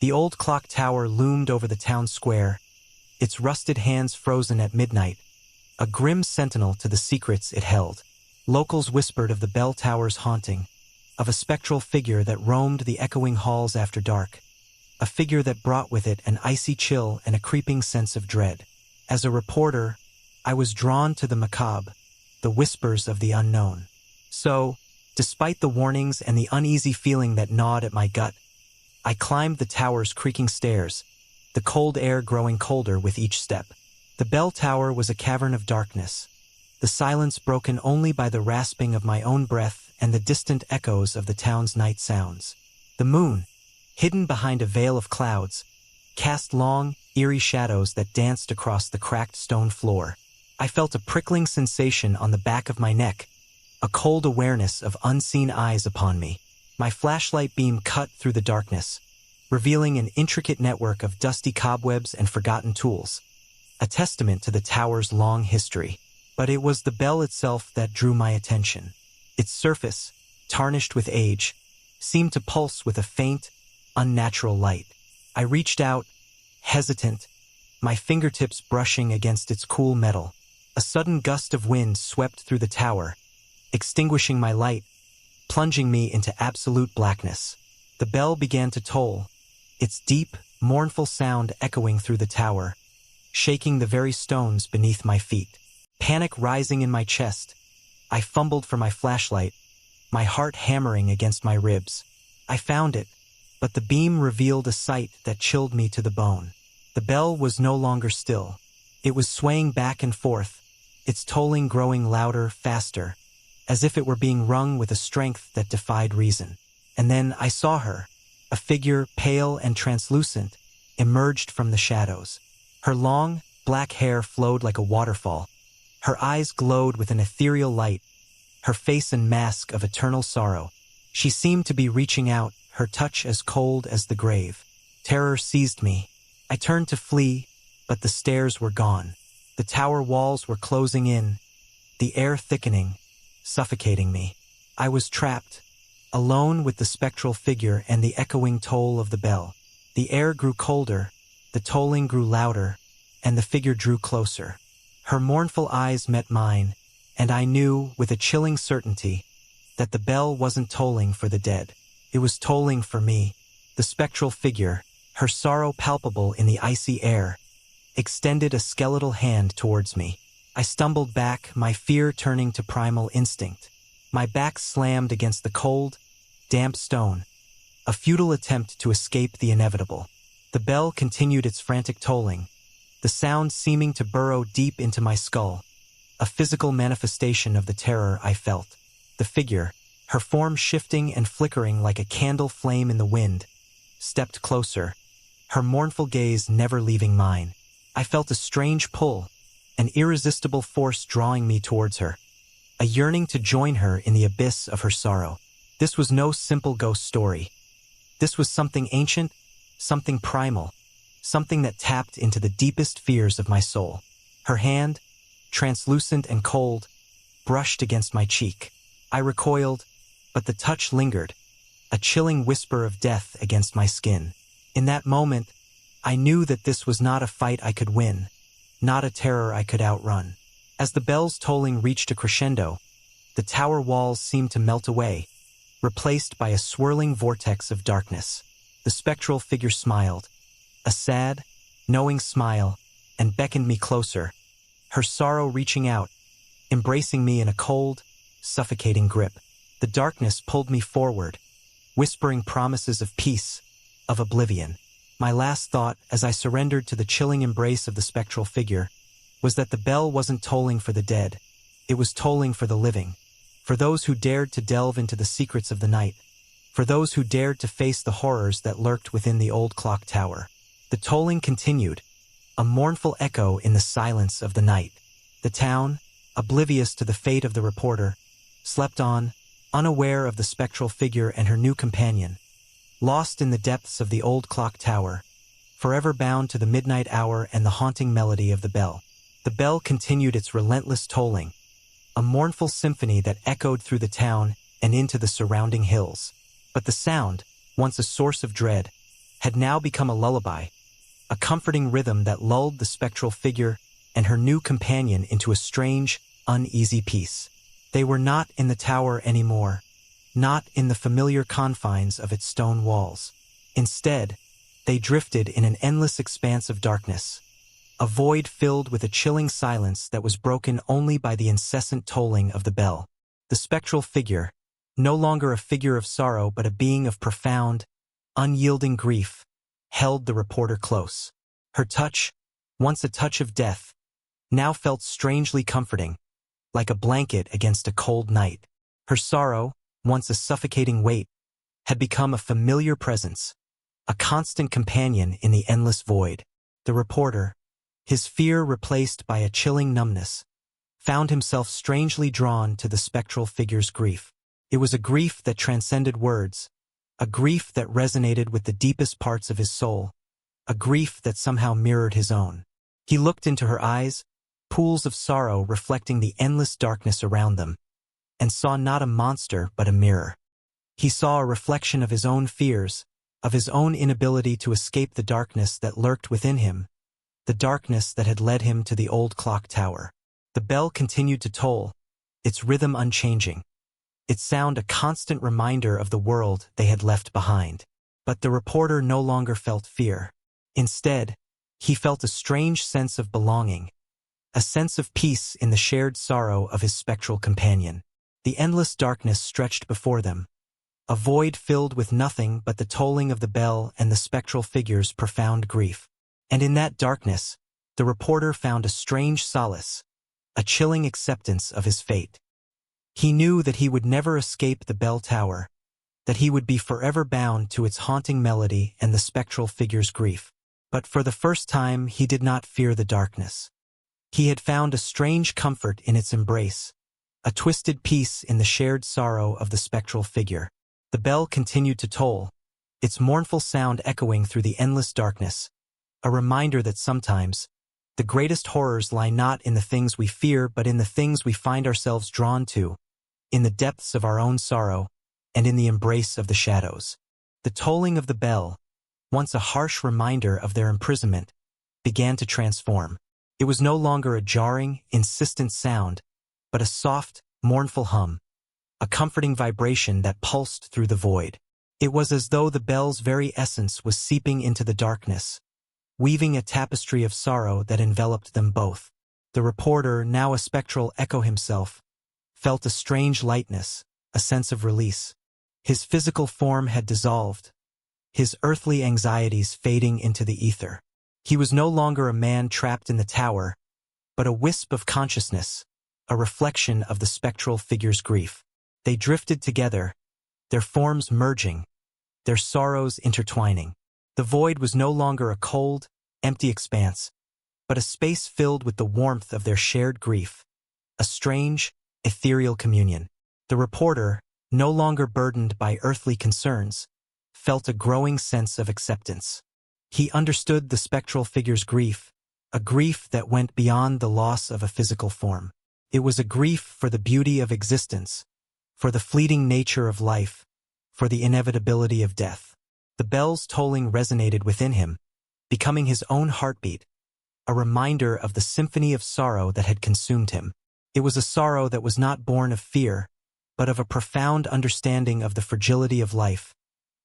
The old clock tower loomed over the town square, its rusted hands frozen at midnight, a grim sentinel to the secrets it held. Locals whispered of the bell tower's haunting, of a spectral figure that roamed the echoing halls after dark, a figure that brought with it an icy chill and a creeping sense of dread. As a reporter, I was drawn to the macabre, the whispers of the unknown. So, despite the warnings and the uneasy feeling that gnawed at my gut, I climbed the tower's creaking stairs, the cold air growing colder with each step. The bell tower was a cavern of darkness, the silence broken only by the rasping of my own breath and the distant echoes of the town's night sounds. The moon, hidden behind a veil of clouds, cast long, eerie shadows that danced across the cracked stone floor. I felt a prickling sensation on the back of my neck, a cold awareness of unseen eyes upon me. My flashlight beam cut through the darkness, revealing an intricate network of dusty cobwebs and forgotten tools, a testament to the tower's long history. But it was the bell itself that drew my attention. Its surface, tarnished with age, seemed to pulse with a faint, unnatural light. I reached out, hesitant, my fingertips brushing against its cool metal. A sudden gust of wind swept through the tower, extinguishing my light, plunging me into absolute blackness. The bell began to toll, its deep, mournful sound echoing through the tower, shaking the very stones beneath my feet. Panic rising in my chest, I fumbled for my flashlight, my heart hammering against my ribs. I found it, but the beam revealed a sight that chilled me to the bone. The bell was no longer still. It was swaying back and forth, its tolling growing louder, faster, as if it were being rung with a strength that defied reason. And then I saw her, a figure pale and translucent, emerged from the shadows. Her long, black hair flowed like a waterfall. Her eyes glowed with an ethereal light, her face a mask of eternal sorrow. She seemed to be reaching out, her touch as cold as the grave. Terror seized me. I turned to flee, but the stairs were gone. The tower walls were closing in, the air thickening, suffocating me. I was trapped, alone with the spectral figure and the echoing toll of the bell. The air grew colder, the tolling grew louder, and the figure drew closer. Her mournful eyes met mine, and I knew, with a chilling certainty, that the bell wasn't tolling for the dead. It was tolling for me. The spectral figure, her sorrow palpable in the icy air, extended a skeletal hand towards me. I stumbled back, my fear turning to primal instinct. My back slammed against the cold, damp stone, a futile attempt to escape the inevitable. The bell continued its frantic tolling, the sound seeming to burrow deep into my skull, a physical manifestation of the terror I felt. The figure, her form shifting and flickering like a candle flame in the wind, stepped closer, her mournful gaze never leaving mine. I felt a strange pull, an irresistible force drawing me towards her, a yearning to join her in the abyss of her sorrow. This was no simple ghost story. This was something ancient, something primal, something that tapped into the deepest fears of my soul. Her hand, translucent and cold, brushed against my cheek. I recoiled, but the touch lingered, a chilling whisper of death against my skin. In that moment, I knew that this was not a fight I could win, not a terror I could outrun. As the bell's tolling reached a crescendo, the tower walls seemed to melt away, replaced by a swirling vortex of darkness. The spectral figure smiled, a sad, knowing smile, and beckoned me closer, her sorrow reaching out, embracing me in a cold, suffocating grip. The darkness pulled me forward, whispering promises of peace, of oblivion. My last thought, as I surrendered to the chilling embrace of the spectral figure, was that the bell wasn't tolling for the dead. It was tolling for the living, for those who dared to delve into the secrets of the night, for those who dared to face the horrors that lurked within the old clock tower. The tolling continued, a mournful echo in the silence of the night. The town, oblivious to the fate of the reporter, slept on, unaware of the spectral figure and her new companion, lost in the depths of the old clock tower, forever bound to the midnight hour and the haunting melody of the bell. The bell continued its relentless tolling, a mournful symphony that echoed through the town and into the surrounding hills. But the sound, once a source of dread, had now become a lullaby, a comforting rhythm that lulled the spectral figure and her new companion into a strange, uneasy peace. They were not in the tower anymore, not in the familiar confines of its stone walls. Instead, they drifted in an endless expanse of darkness, a void filled with a chilling silence that was broken only by the incessant tolling of the bell. The spectral figure, no longer a figure of sorrow but a being of profound, unyielding grief, held the reporter close. Her touch, once a touch of death, now felt strangely comforting, like a blanket against a cold night. Her sorrow, once a suffocating weight, had become a familiar presence, a constant companion in the endless void. The reporter, his fear replaced by a chilling numbness, found himself strangely drawn to the spectral figure's grief. It was a grief that transcended words, a grief that resonated with the deepest parts of his soul, a grief that somehow mirrored his own. He looked into her eyes, pools of sorrow reflecting the endless darkness around them, and saw not a monster but a mirror. He saw a reflection of his own fears, of his own inability to escape the darkness that lurked within him, the darkness that had led him to the old clock tower. The bell continued to toll, its rhythm unchanging, its sound a constant reminder of the world they had left behind. But the reporter no longer felt fear. Instead, he felt a strange sense of belonging, a sense of peace in the shared sorrow of his spectral companion. The endless darkness stretched before them, a void filled with nothing but the tolling of the bell and the spectral figure's profound grief. And in that darkness, the reporter found a strange solace, a chilling acceptance of his fate. He knew that he would never escape the bell tower, that he would be forever bound to its haunting melody and the spectral figure's grief. But for the first time he did not fear the darkness. He had found a strange comfort in its embrace, a twisted peace in the shared sorrow of the spectral figure. The bell continued to toll, its mournful sound echoing through the endless darkness, a reminder that sometimes the greatest horrors lie not in the things we fear but in the things we find ourselves drawn to, in the depths of our own sorrow, and in the embrace of the shadows. The tolling of the bell, once a harsh reminder of their imprisonment, began to transform. It was no longer a jarring, insistent sound, but a soft, mournful hum, a comforting vibration that pulsed through the void. It was as though the bell's very essence was seeping into the darkness, weaving a tapestry of sorrow that enveloped them both. The reporter, now a spectral echo himself, felt a strange lightness, a sense of release. His physical form had dissolved, his earthly anxieties fading into the ether. He was no longer a man trapped in the tower, but a wisp of consciousness, a reflection of the spectral figure's grief. They drifted together, their forms merging, their sorrows intertwining. The void was no longer a cold, empty expanse, but a space filled with the warmth of their shared grief, a strange, ethereal communion. The reporter, no longer burdened by earthly concerns, felt a growing sense of acceptance. He understood the spectral figure's grief, a grief that went beyond the loss of a physical form. It was a grief for the beauty of existence, for the fleeting nature of life, for the inevitability of death. The bell's tolling resonated within him, becoming his own heartbeat, a reminder of the symphony of sorrow that had consumed him. It was a sorrow that was not born of fear, but of a profound understanding of the fragility of life,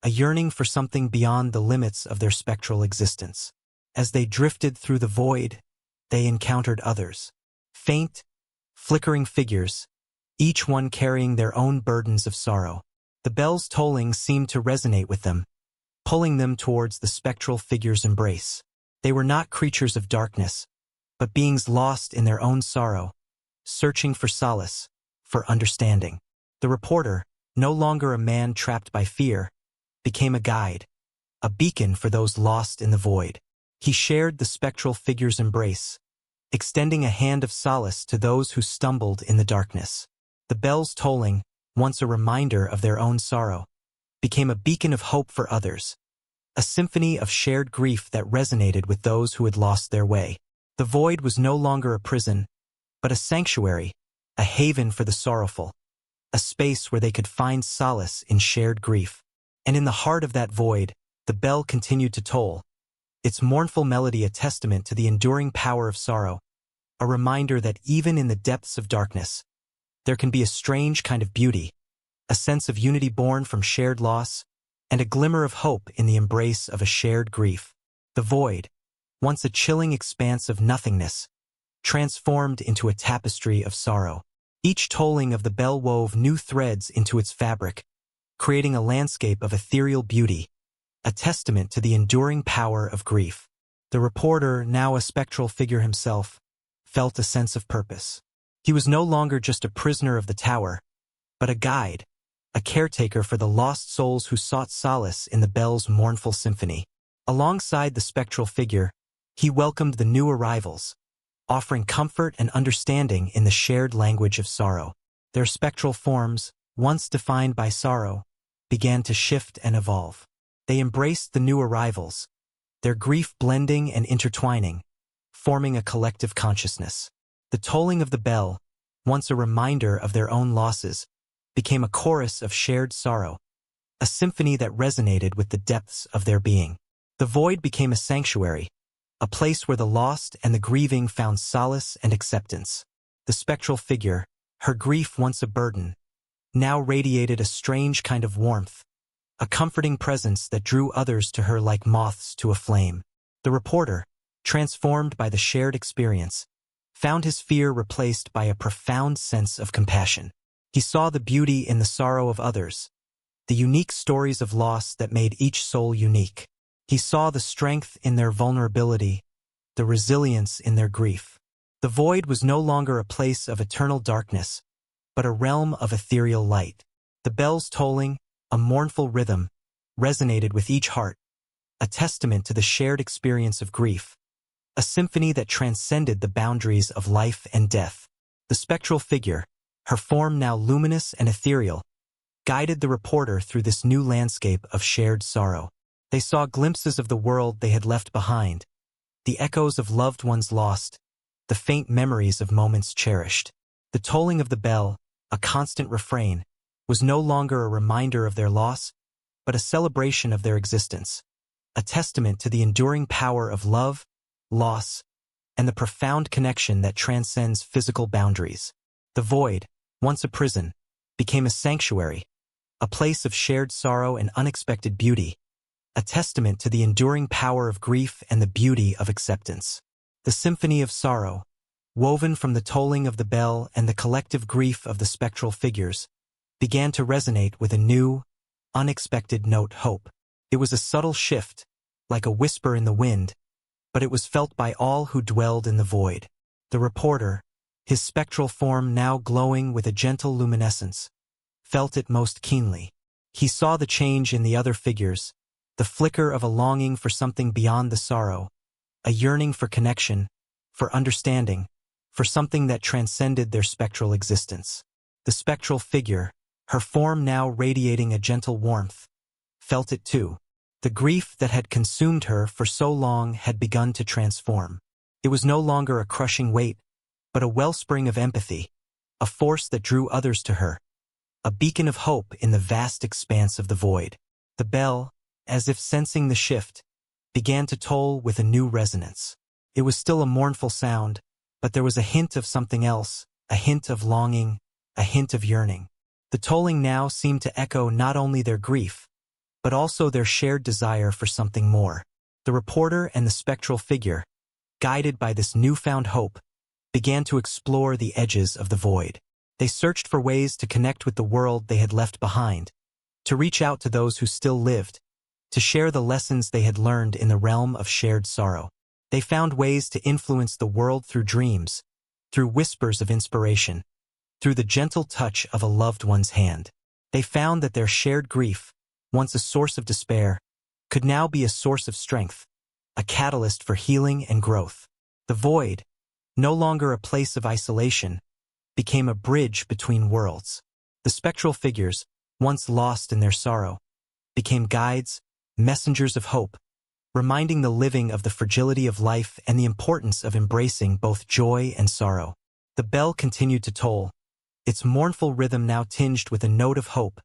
a yearning for something beyond the limits of their spectral existence. As they drifted through the void, they encountered others, faint, flickering figures, each one carrying their own burdens of sorrow. The bell's tolling seemed to resonate with them, pulling them towards the spectral figure's embrace. They were not creatures of darkness, but beings lost in their own sorrow, searching for solace, for understanding. The reporter, no longer a man trapped by fear, became a guide, a beacon for those lost in the void. He shared the spectral figure's embrace, extending a hand of solace to those who stumbled in the darkness. The bell's tolling, once a reminder of their own sorrow, became a beacon of hope for others, a symphony of shared grief that resonated with those who had lost their way. The void was no longer a prison, but a sanctuary, a haven for the sorrowful, a space where they could find solace in shared grief. And in the heart of that void, the bell continued to toll, its mournful melody a testament to the enduring power of sorrow, a reminder that even in the depths of darkness, there can be a strange kind of beauty, a sense of unity born from shared loss, and a glimmer of hope in the embrace of a shared grief. The void, once a chilling expanse of nothingness, transformed into a tapestry of sorrow. Each tolling of the bell wove new threads into its fabric, creating a landscape of ethereal beauty, a testament to the enduring power of grief. The reporter, now a spectral figure himself, felt a sense of purpose. He was no longer just a prisoner of the tower, but a guide, a caretaker for the lost souls who sought solace in the bell's mournful symphony. Alongside the spectral figure, he welcomed the new arrivals, offering comfort and understanding in the shared language of sorrow. Their spectral forms, once defined by sorrow, began to shift and evolve. They embraced the new arrivals, their grief blending and intertwining, forming a collective consciousness. The tolling of the bell, once a reminder of their own losses, became a chorus of shared sorrow, a symphony that resonated with the depths of their being. The void became a sanctuary, a place where the lost and the grieving found solace and acceptance. The spectral figure, her grief once a burden, now radiated a strange kind of warmth, a comforting presence that drew others to her like moths to a flame. The reporter, transformed by the shared experience, found his fear replaced by a profound sense of compassion. He saw the beauty in the sorrow of others, the unique stories of loss that made each soul unique. He saw the strength in their vulnerability, the resilience in their grief. The void was no longer a place of eternal darkness, but a realm of ethereal light. The bells tolling, a mournful rhythm, resonated with each heart, a testament to the shared experience of grief, a symphony that transcended the boundaries of life and death. The spectral figure, her form now luminous and ethereal, guided the reporter through this new landscape of shared sorrow. They saw glimpses of the world they had left behind, the echoes of loved ones lost, the faint memories of moments cherished. The tolling of the bell, a constant refrain, was no longer a reminder of their loss, but a celebration of their existence, a testament to the enduring power of love, loss, and the profound connection that transcends physical boundaries. The void, once a prison, became a sanctuary, a place of shared sorrow and unexpected beauty, a testament to the enduring power of grief and the beauty of acceptance. The symphony of sorrow, woven from the tolling of the bell and the collective grief of the spectral figures, began to resonate with a new, unexpected note: hope. It was a subtle shift, like a whisper in the wind, but it was felt by all who dwelled in the void. The reporter, his spectral form now glowing with a gentle luminescence, felt it most keenly. He saw the change in the other figures, the flicker of a longing for something beyond the sorrow, a yearning for connection, for understanding, for something that transcended their spectral existence. The spectral figure, her form now radiating a gentle warmth, felt it too. The grief that had consumed her for so long had begun to transform. It was no longer a crushing weight, but a wellspring of empathy, a force that drew others to her, a beacon of hope in the vast expanse of the void. The bell, as if sensing the shift, began to toll with a new resonance. It was still a mournful sound, but there was a hint of something else, a hint of longing, a hint of yearning. The tolling now seemed to echo not only their grief, but also their shared desire for something more. The reporter and the spectral figure, guided by this newfound hope, began to explore the edges of the void. They searched for ways to connect with the world they had left behind, to reach out to those who still lived, to share the lessons they had learned in the realm of shared sorrow. They found ways to influence the world through dreams, through whispers of inspiration, through the gentle touch of a loved one's hand. They found that their shared grief, once a source of despair, could now be a source of strength, a catalyst for healing and growth. The void, no longer a place of isolation, became a bridge between worlds. The spectral figures, once lost in their sorrow, became guides, messengers of hope, reminding the living of the fragility of life and the importance of embracing both joy and sorrow. The bell continued to toll, its mournful rhythm now tinged with a note of hope,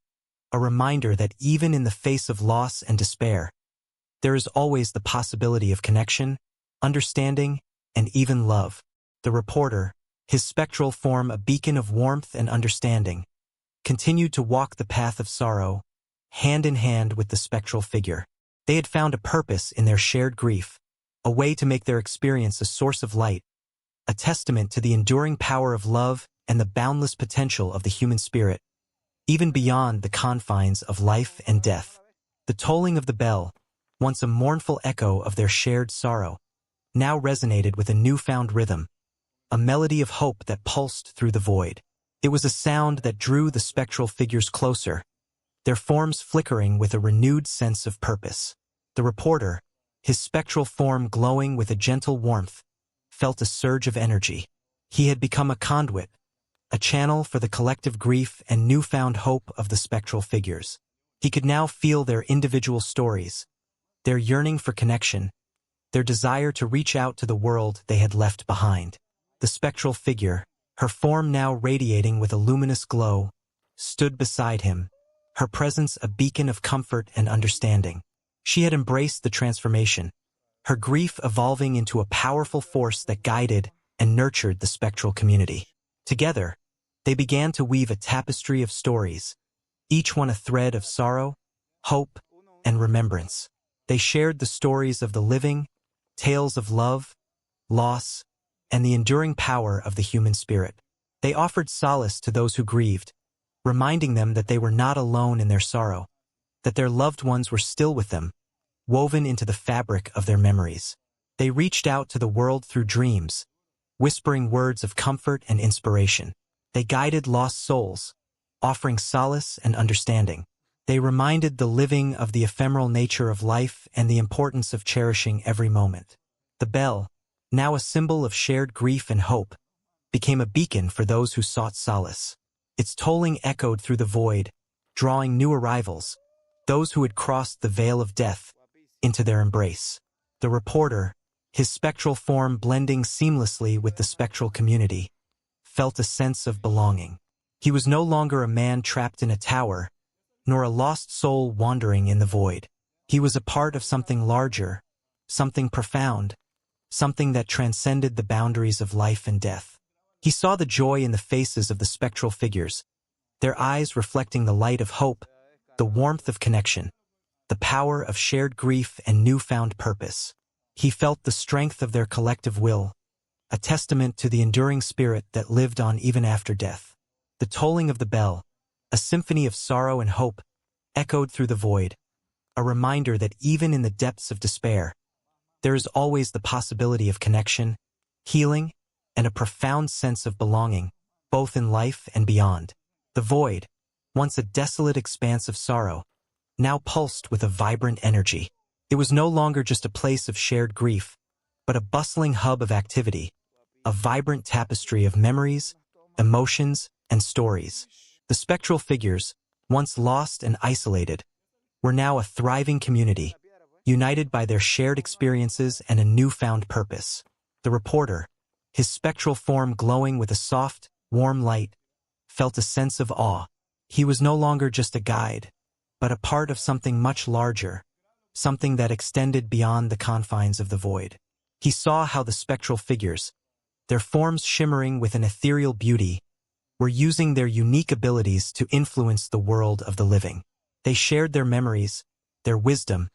a reminder that even in the face of loss and despair, there is always the possibility of connection, understanding, and even love. The reporter, his spectral form a beacon of warmth and understanding, continued to walk the path of sorrow, hand in hand with the spectral figure. They had found a purpose in their shared grief, a way to make their experience a source of light, a testament to the enduring power of love and the boundless potential of the human spirit, even beyond the confines of life and death. The tolling of the bell, once a mournful echo of their shared sorrow, now resonated with a newfound rhythm, a melody of hope that pulsed through the void. It was a sound that drew the spectral figures closer, their forms flickering with a renewed sense of purpose. The reporter, his spectral form glowing with a gentle warmth, felt a surge of energy. He had become a conduit, a channel for the collective grief and newfound hope of the spectral figures. He could now feel their individual stories, their yearning for connection, their desire to reach out to the world they had left behind. The spectral figure, her form now radiating with a luminous glow, stood beside him, her presence a beacon of comfort and understanding. She had embraced the transformation, her grief evolving into a powerful force that guided and nurtured the spectral community. Together, they began to weave a tapestry of stories, each one a thread of sorrow, hope, and remembrance. They shared the stories of the living, tales of love, loss, and the enduring power of the human spirit. They offered solace to those who grieved, reminding them that they were not alone in their sorrow, that their loved ones were still with them, woven into the fabric of their memories. They reached out to the world through dreams, whispering words of comfort and inspiration. They guided lost souls, offering solace and understanding. They reminded the living of the ephemeral nature of life and the importance of cherishing every moment. The bell, now a symbol of shared grief and hope, became a beacon for those who sought solace. Its tolling echoed through the void, drawing new arrivals, those who had crossed the veil of death, into their embrace. The reporter, his spectral form blending seamlessly with the spectral community, felt a sense of belonging. He was no longer a man trapped in a tower, nor a lost soul wandering in the void. He was a part of something larger, something profound, something that transcended the boundaries of life and death. He saw the joy in the faces of the spectral figures, their eyes reflecting the light of hope, the warmth of connection, the power of shared grief and newfound purpose. He felt the strength of their collective will, a testament to the enduring spirit that lived on even after death. The tolling of the bell, a symphony of sorrow and hope, echoed through the void, a reminder that even in the depths of despair, there is always the possibility of connection, healing, and a profound sense of belonging, both in life and beyond. The void, once a desolate expanse of sorrow, now pulsed with a vibrant energy. It was no longer just a place of shared grief, but a bustling hub of activity, a vibrant tapestry of memories, emotions, and stories. The spectral figures, once lost and isolated, were now a thriving community, united by their shared experiences and a newfound purpose. The reporter, his spectral form glowing with a soft, warm light, felt a sense of awe. He was no longer just a guide, but a part of something much larger, something that extended beyond the confines of the void. He saw how the spectral figures, their forms shimmering with an ethereal beauty, were using their unique abilities to influence the world of the living. They shared their memories, their wisdom,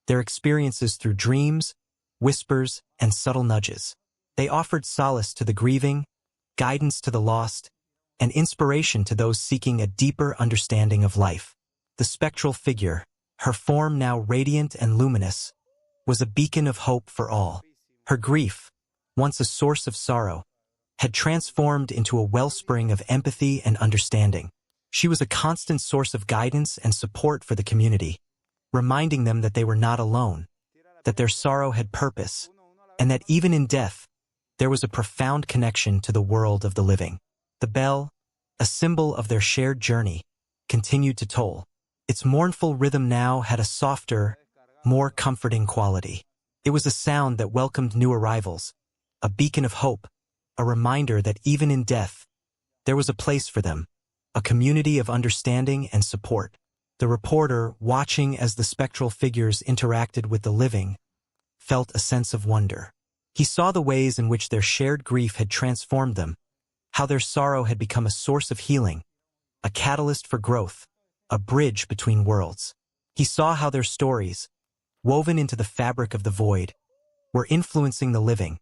their experiences through dreams, whispers, and subtle nudges. They offered solace to the grieving, guidance to the lost, and inspiration to those seeking a deeper understanding of life. The spectral figure, her form now radiant and luminous, was a beacon of hope for all. Her grief, once a source of sorrow, had transformed into a wellspring of empathy and understanding. She was a constant source of guidance and support for the community, reminding them that they were not alone, that their sorrow had purpose, and that even in death, there was a profound connection to the world of the living. The bell, a symbol of their shared journey, continued to toll. Its mournful rhythm now had a softer, more comforting quality. It was a sound that welcomed new arrivals, a beacon of hope, a reminder that even in death, there was a place for them, a community of understanding and support. The reporter, watching as the spectral figures interacted with the living, felt a sense of wonder. He saw the ways in which their shared grief had transformed them, how their sorrow had become a source of healing, a catalyst for growth, a bridge between worlds. He saw how their stories, woven into the fabric of the void, were influencing the living,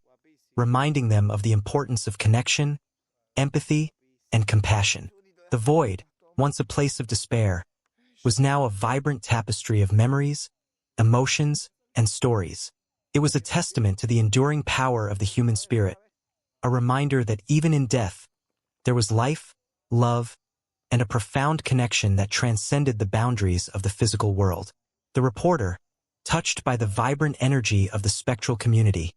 reminding them of the importance of connection, empathy, and compassion. The void, once a place of despair, was now a vibrant tapestry of memories, emotions, and stories. It was a testament to the enduring power of the human spirit, a reminder that even in death, there was life, love, and a profound connection that transcended the boundaries of the physical world. The reporter, touched by the vibrant energy of the spectral community,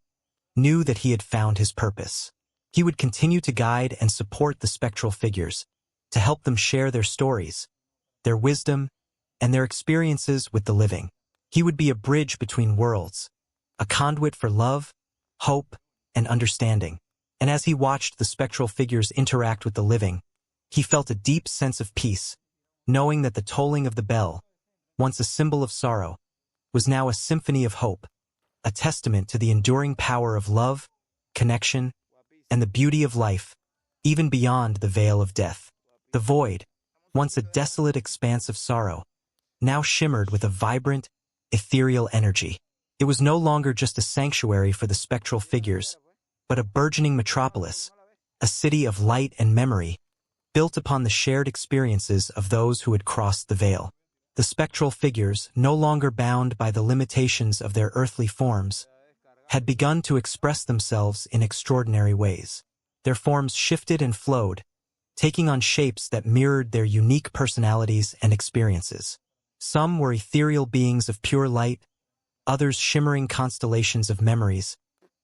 knew that he had found his purpose. He would continue to guide and support the spectral figures, to help them share their stories, their wisdom, and their experiences with the living. He would be a bridge between worlds, a conduit for love, hope, and understanding. And as he watched the spectral figures interact with the living, he felt a deep sense of peace, knowing that the tolling of the bell, once a symbol of sorrow, was now a symphony of hope, a testament to the enduring power of love, connection, and the beauty of life, even beyond the veil of death. The void, once a desolate expanse of sorrow, now shimmered with a vibrant, ethereal energy. It was no longer just a sanctuary for the spectral figures, but a burgeoning metropolis, a city of light and memory, built upon the shared experiences of those who had crossed the veil. The spectral figures, no longer bound by the limitations of their earthly forms, had begun to express themselves in extraordinary ways. Their forms shifted and flowed, taking on shapes that mirrored their unique personalities and experiences. Some were ethereal beings of pure light, others shimmering constellations of memories,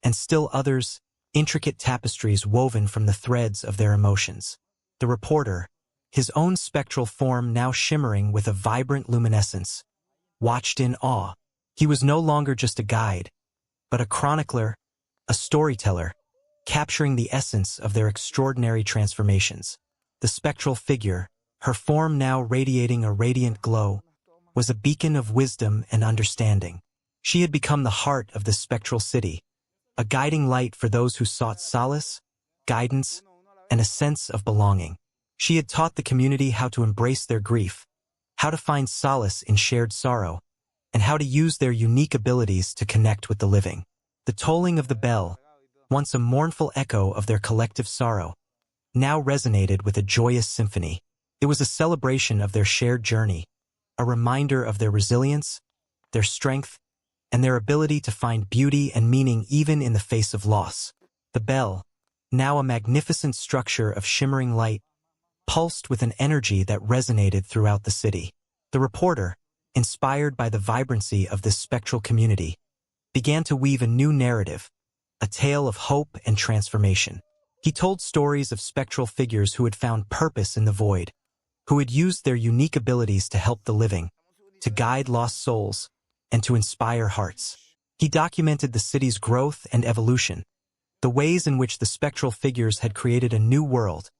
and still others, intricate tapestries woven from the threads of their emotions. The reporter, his own spectral form now shimmering with a vibrant luminescence, watched in awe. He was no longer just a guide, but a chronicler, a storyteller, capturing the essence of their extraordinary transformations. The spectral figure, her form now radiating a radiant glow, was a beacon of wisdom and understanding. She had become the heart of the spectral city, a guiding light for those who sought solace, guidance, and a sense of belonging. She had taught the community how to embrace their grief, how to find solace in shared sorrow, and how to use their unique abilities to connect with the living. The tolling of the bell, once a mournful echo of their collective sorrow, now resonated with a joyous symphony. It was a celebration of their shared journey, a reminder of their resilience, their strength, and their ability to find beauty and meaning even in the face of loss. The bell, now a magnificent structure of shimmering light, pulsed with an energy that resonated throughout the city. The reporter, inspired by the vibrancy of this spectral community, began to weave a new narrative, a tale of hope and transformation. He told stories of spectral figures who had found purpose in the void, who had used their unique abilities to help the living, to guide lost souls, and to inspire hearts. He documented the city's growth and evolution, the ways in which the spectral figures had created a new world,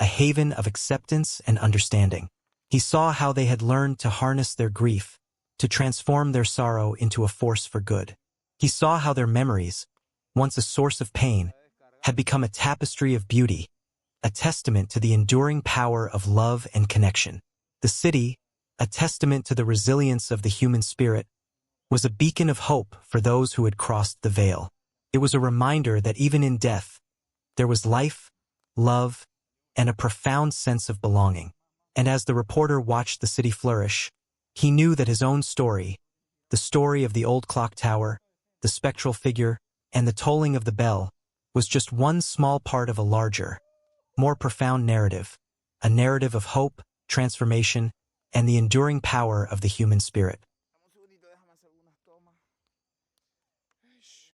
a haven of acceptance and understanding. He saw how they had learned to harness their grief, to transform their sorrow into a force for good. He saw how their memories, once a source of pain, had become a tapestry of beauty, a testament to the enduring power of love and connection. The city, a testament to the resilience of the human spirit, was a beacon of hope for those who had crossed the veil. It was a reminder that even in death, there was life, love, and a profound sense of belonging. And as the reporter watched the city flourish, he knew that his own story, the story of the old clock tower, the spectral figure, and the tolling of the bell, was just one small part of a larger, more profound narrative, a narrative of hope, transformation, and the enduring power of the human spirit.